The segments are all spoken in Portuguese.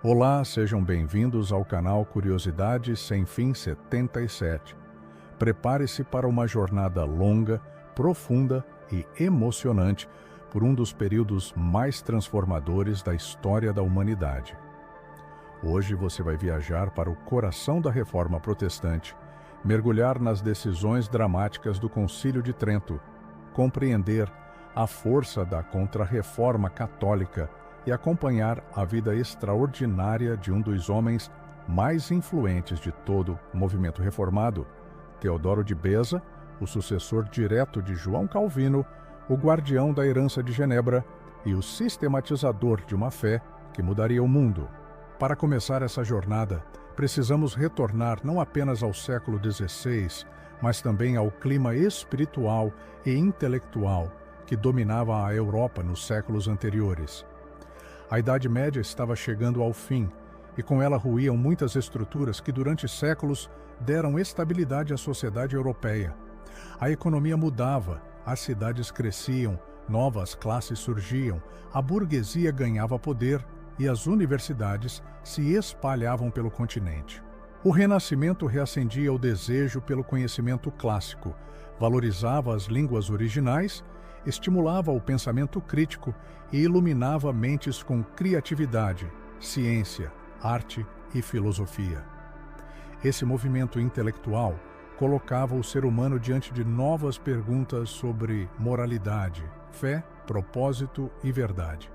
Olá, sejam bem-vindos ao canal Curiosidade Sem Fim 77. Prepare-se para uma jornada longa, profunda e emocionante por um dos períodos mais transformadores da história da humanidade. Hoje você vai viajar para o coração da Reforma Protestante, mergulhar nas decisões dramáticas do Concílio de Trento, compreender a força da Contra-Reforma Católica e acompanhar a vida extraordinária de um dos homens mais influentes de todo o movimento reformado, Teodoro de Beza, o sucessor direto de João Calvino, o guardião da herança de Genebra e o sistematizador de uma fé que mudaria o mundo. Para começar essa jornada, precisamos retornar não apenas ao século XVI, mas também ao clima espiritual e intelectual que dominava a Europa nos séculos anteriores. A Idade Média estava chegando ao fim, e com ela ruíam muitas estruturas que durante séculos deram estabilidade à sociedade europeia. A economia mudava, as cidades cresciam, novas classes surgiam, a burguesia ganhava poder e as universidades se espalhavam pelo continente. O Renascimento reacendia o desejo pelo conhecimento clássico, valorizava as línguas originais, estimulava o pensamento crítico e iluminava mentes com criatividade, ciência, arte e filosofia. Esse movimento intelectual colocava o ser humano diante de novas perguntas sobre moralidade, fé, propósito e verdade.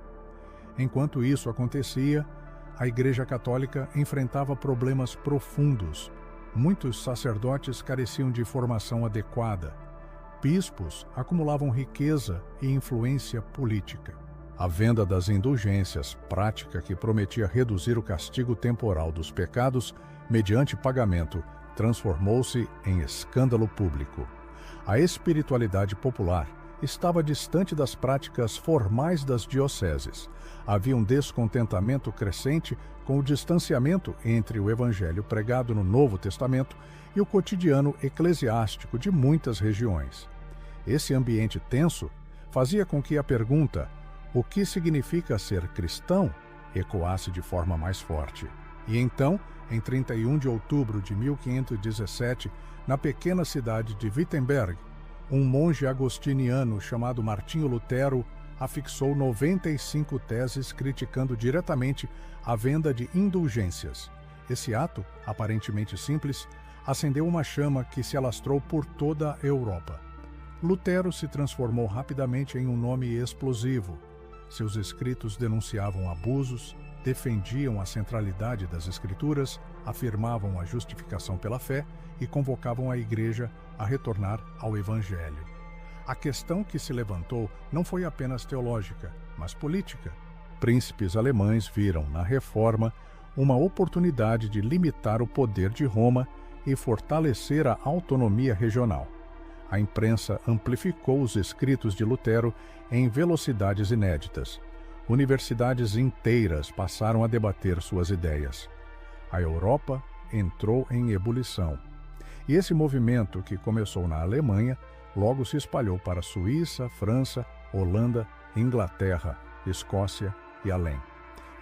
Enquanto isso acontecia, a Igreja Católica enfrentava problemas profundos. Muitos sacerdotes careciam de formação adequada. Bispos acumulavam riqueza e influência política. A venda das indulgências, prática que prometia reduzir o castigo temporal dos pecados mediante pagamento, transformou-se em escândalo público. A espiritualidade popular estava distante das práticas formais das dioceses. Havia um descontentamento crescente com o distanciamento entre o evangelho pregado no Novo Testamento e o cotidiano eclesiástico de muitas regiões. Esse ambiente tenso fazia com que a pergunta "o que significa ser cristão?" ecoasse de forma mais forte. E então, em 31 de outubro de 1517, na pequena cidade de Wittenberg, um monge agostiniano chamado Martinho Lutero afixou 95 teses criticando diretamente a venda de indulgências. Esse ato, aparentemente simples, acendeu uma chama que se alastrou por toda a Europa. Lutero se transformou rapidamente em um nome explosivo. Seus escritos denunciavam abusos, defendiam a centralidade das Escrituras, afirmavam a justificação pela fé e convocavam a Igreja a retornar ao Evangelho. A questão que se levantou não foi apenas teológica, mas política. Príncipes alemães viram na Reforma uma oportunidade de limitar o poder de Roma e fortalecer a autonomia regional. A imprensa amplificou os escritos de Lutero em velocidades inéditas. Universidades inteiras passaram a debater suas ideias. A Europa entrou em ebulição. E esse movimento, que começou na Alemanha, logo se espalhou para Suíça, França, Holanda, Inglaterra, Escócia e além.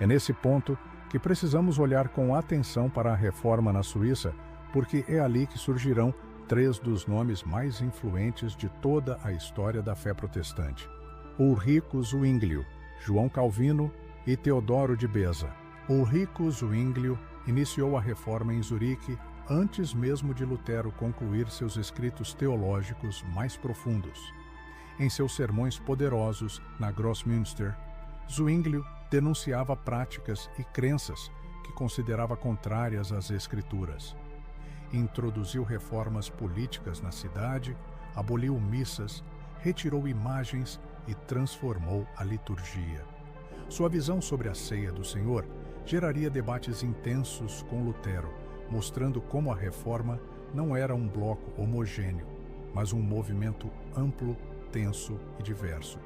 É nesse ponto que precisamos olhar com atenção para a reforma na Suíça, porque é ali que surgirão três dos nomes mais influentes de toda a história da fé protestante: Ulrico Zwinglio, João Calvino e Teodoro de Beza. Ulrico Zwinglio iniciou a reforma em Zurique antes mesmo de Lutero concluir seus escritos teológicos mais profundos. Em seus sermões poderosos na Grossmünster, Zwinglio denunciava práticas e crenças que considerava contrárias às Escrituras. Introduziu reformas políticas na cidade, aboliu missas, retirou imagens e transformou a liturgia. Sua visão sobre a ceia do Senhor geraria debates intensos com Lutero, mostrando como a reforma não era um bloco homogêneo, mas um movimento amplo, tenso e diverso.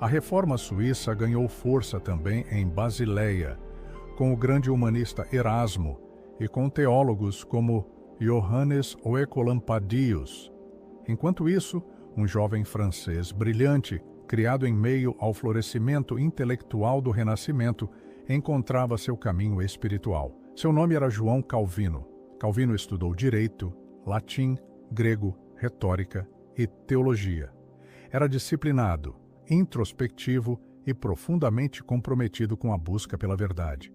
A reforma suíça ganhou força também em Basileia, com o grande humanista Erasmo e com teólogos como Johannes Oecolampadius. Enquanto isso, um jovem francês brilhante, criado em meio ao florescimento intelectual do Renascimento, encontrava seu caminho espiritual. Seu nome era João Calvino. Calvino estudou direito, latim, grego, retórica e teologia. Era disciplinado, introspectivo e profundamente comprometido com a busca pela verdade.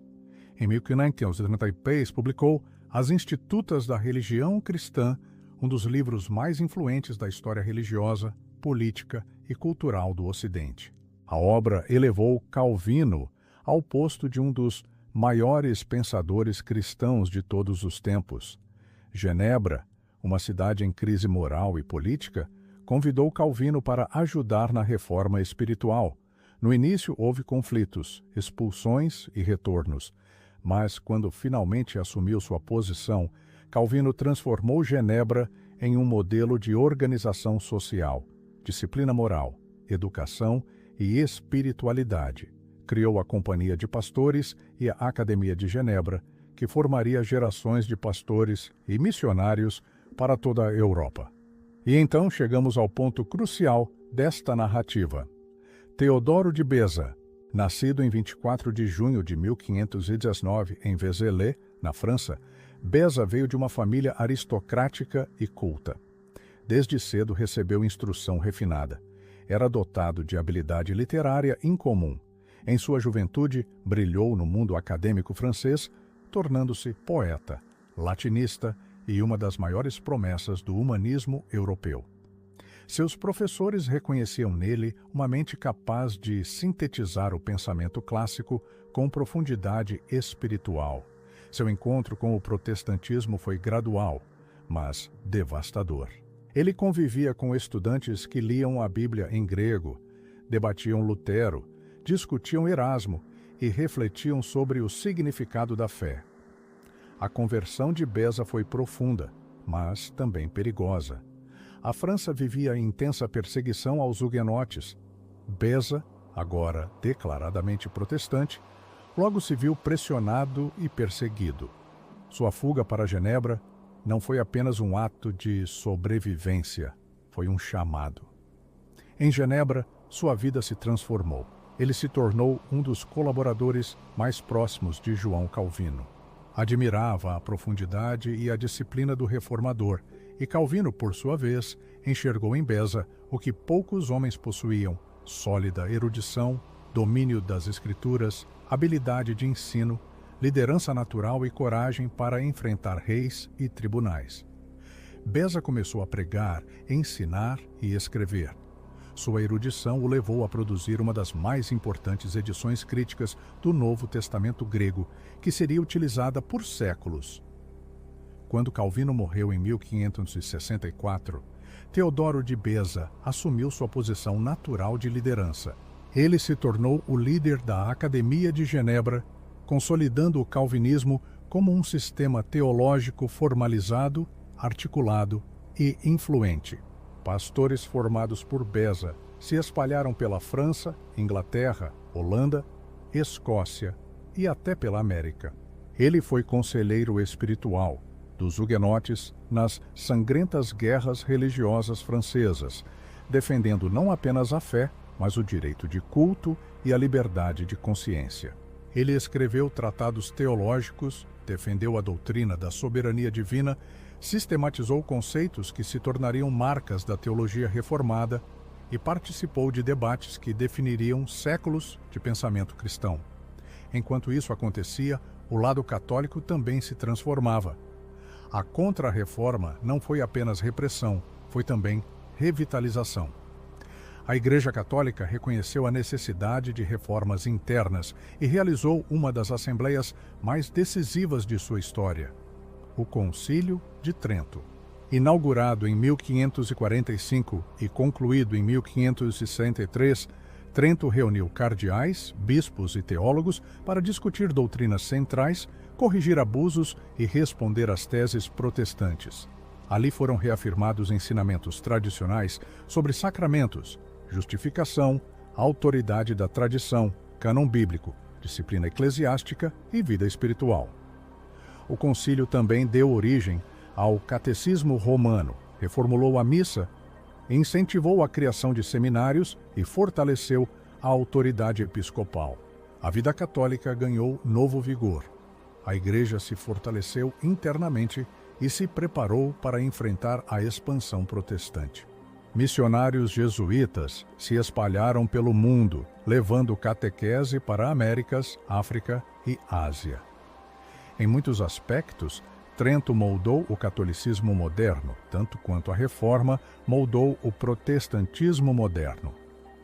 Em 1536, publicou As Institutas da Religião Cristã, um dos livros mais influentes da história religiosa, política e cultural do Ocidente. A obra elevou Calvino ao posto de um dos maiores pensadores cristãos de todos os tempos. Genebra, uma cidade em crise moral e política, convidou Calvino para ajudar na reforma espiritual. No início houve conflitos, expulsões e retornos, mas quando finalmente assumiu sua posição, Calvino transformou Genebra em um modelo de organização social, disciplina moral, educação e espiritualidade. Criou a Companhia de Pastores e a Academia de Genebra, que formaria gerações de pastores e missionários para toda a Europa. E então chegamos ao ponto crucial desta narrativa. Teodoro de Beza, nascido em 24 de junho de 1519 em Vézelay, na França, Beza veio de uma família aristocrática e culta. Desde cedo recebeu instrução refinada. Era dotado de habilidade literária incomum. Em sua juventude, brilhou no mundo acadêmico francês, tornando-se poeta, latinista e uma das maiores promessas do humanismo europeu. Seus professores reconheciam nele uma mente capaz de sintetizar o pensamento clássico com profundidade espiritual. Seu encontro com o protestantismo foi gradual, mas devastador. Ele convivia com estudantes que liam a Bíblia em grego, debatiam Lutero, discutiam Erasmo e refletiam sobre o significado da fé. A conversão de Beza foi profunda, mas também perigosa. A França vivia intensa perseguição aos huguenotes. Beza, agora declaradamente protestante, logo se viu pressionado e perseguido. Sua fuga para Genebra não foi apenas um ato de sobrevivência, foi um chamado. Em Genebra, sua vida se transformou. Ele se tornou um dos colaboradores mais próximos de João Calvino. Admirava a profundidade e a disciplina do reformador, e Calvino, por sua vez, enxergou em Beza o que poucos homens possuíam: sólida erudição, domínio das escrituras, habilidade de ensino, liderança natural e coragem para enfrentar reis e tribunais. Beza começou a pregar, ensinar e escrever. Sua erudição o levou a produzir uma das mais importantes edições críticas do Novo Testamento grego, que seria utilizada por séculos. Quando Calvino morreu em 1564, Teodoro de Beza assumiu sua posição natural de liderança. Ele se tornou o líder da Academia de Genebra, consolidando o calvinismo como um sistema teológico formalizado, articulado e influente. Pastores formados por Beza se espalharam pela França, Inglaterra, Holanda, Escócia e até pela América. Ele foi conselheiro espiritual dos huguenotes nas sangrentas guerras religiosas francesas, defendendo não apenas a fé, mas o direito de culto e a liberdade de consciência. Ele escreveu tratados teológicos, defendeu a doutrina da soberania divina, sistematizou conceitos que se tornariam marcas da teologia reformada e participou de debates que definiriam séculos de pensamento cristão. Enquanto isso acontecia, o lado católico também se transformava. A Contra-Reforma não foi apenas repressão, foi também revitalização. A Igreja Católica reconheceu a necessidade de reformas internas e realizou uma das assembleias mais decisivas de sua história, o Concílio de Trento. Inaugurado em 1545 e concluído em 1563, Trento reuniu cardeais, bispos e teólogos para discutir doutrinas centrais, corrigir abusos e responder às teses protestantes. Ali foram reafirmados ensinamentos tradicionais sobre sacramentos, justificação, autoridade da tradição, cânon bíblico, disciplina eclesiástica e vida espiritual. O concílio também deu origem ao Catecismo Romano, reformulou a missa, incentivou a criação de seminários e fortaleceu a autoridade episcopal. A vida católica ganhou novo vigor. A Igreja se fortaleceu internamente e se preparou para enfrentar a expansão protestante. Missionários jesuítas se espalharam pelo mundo, levando catequese para Américas, África e Ásia. Em muitos aspectos, Trento moldou o catolicismo moderno, tanto quanto a Reforma moldou o protestantismo moderno.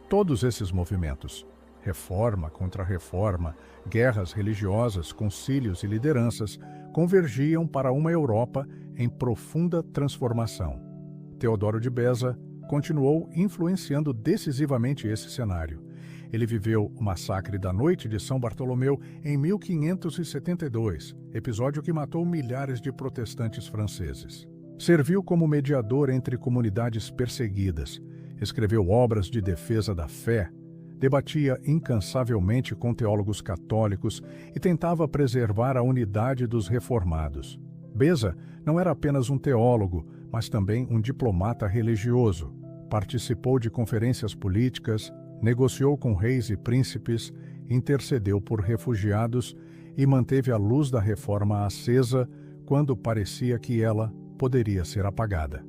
Todos esses movimentos, reforma contra reforma, guerras religiosas, concílios e lideranças, convergiam para uma Europa em profunda transformação. Teodoro de Beza continuou influenciando decisivamente esse cenário. Ele viveu o massacre da Noite de São Bartolomeu em 1572, episódio que matou milhares de protestantes franceses. Serviu como mediador entre comunidades perseguidas, escreveu obras de defesa da fé, debatia incansavelmente com teólogos católicos e tentava preservar a unidade dos reformados. Beza não era apenas um teólogo, mas também um diplomata religioso. Participou de conferências políticas, negociou com reis e príncipes, intercedeu por refugiados e manteve a luz da reforma acesa quando parecia que ela poderia ser apagada.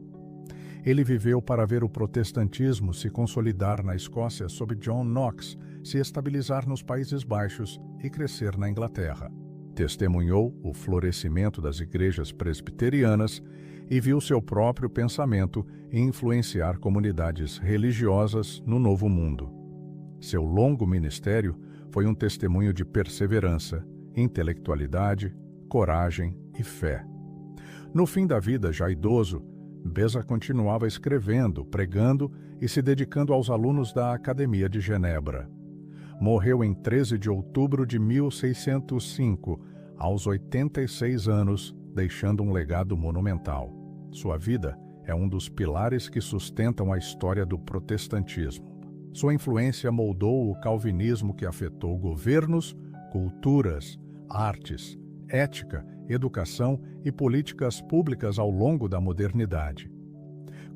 Ele viveu para ver o protestantismo se consolidar na Escócia sob John Knox, se estabilizar nos Países Baixos e crescer na Inglaterra. Testemunhou o florescimento das igrejas presbiterianas e viu seu próprio pensamento influenciar comunidades religiosas no Novo Mundo. Seu longo ministério foi um testemunho de perseverança, intelectualidade, coragem e fé. No fim da vida, já idoso, Beza continuava escrevendo, pregando e se dedicando aos alunos da Academia de Genebra. Morreu em 13 de outubro de 1605, aos 86 anos, deixando um legado monumental. Sua vida é um dos pilares que sustentam a história do protestantismo. Sua influência moldou o calvinismo que afetou governos, culturas, artes, ética, educação e políticas públicas ao longo da modernidade.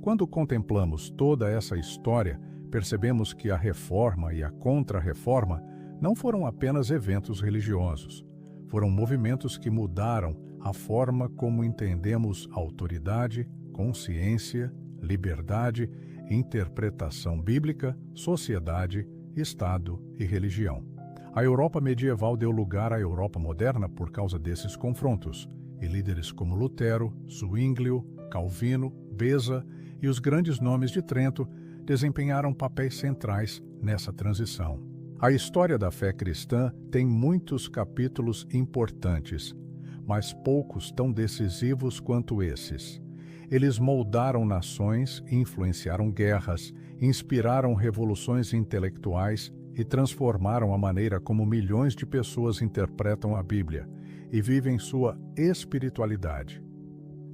Quando contemplamos toda essa história, percebemos que a Reforma e a Contra-Reforma não foram apenas eventos religiosos. Foram movimentos que mudaram a forma como entendemos autoridade, consciência, liberdade, interpretação bíblica, sociedade, Estado e religião. A Europa medieval deu lugar à Europa moderna por causa desses confrontos, e líderes como Lutero, Zwinglio, Calvino, Beza e os grandes nomes de Trento desempenharam papéis centrais nessa transição. A história da fé cristã tem muitos capítulos importantes, mas poucos tão decisivos quanto esses. Eles moldaram nações, influenciaram guerras, inspiraram revoluções intelectuais e transformaram a maneira como milhões de pessoas interpretam a Bíblia e vivem sua espiritualidade.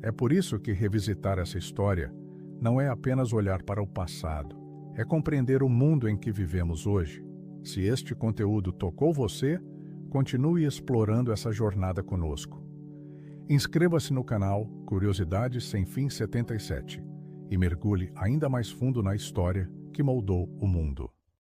É por isso que revisitar essa história não é apenas olhar para o passado, é compreender o mundo em que vivemos hoje. Se este conteúdo tocou você, continue explorando essa jornada conosco. Inscreva-se no canal Curiosidades Sem Fim 77 e mergulhe ainda mais fundo na história que moldou o mundo.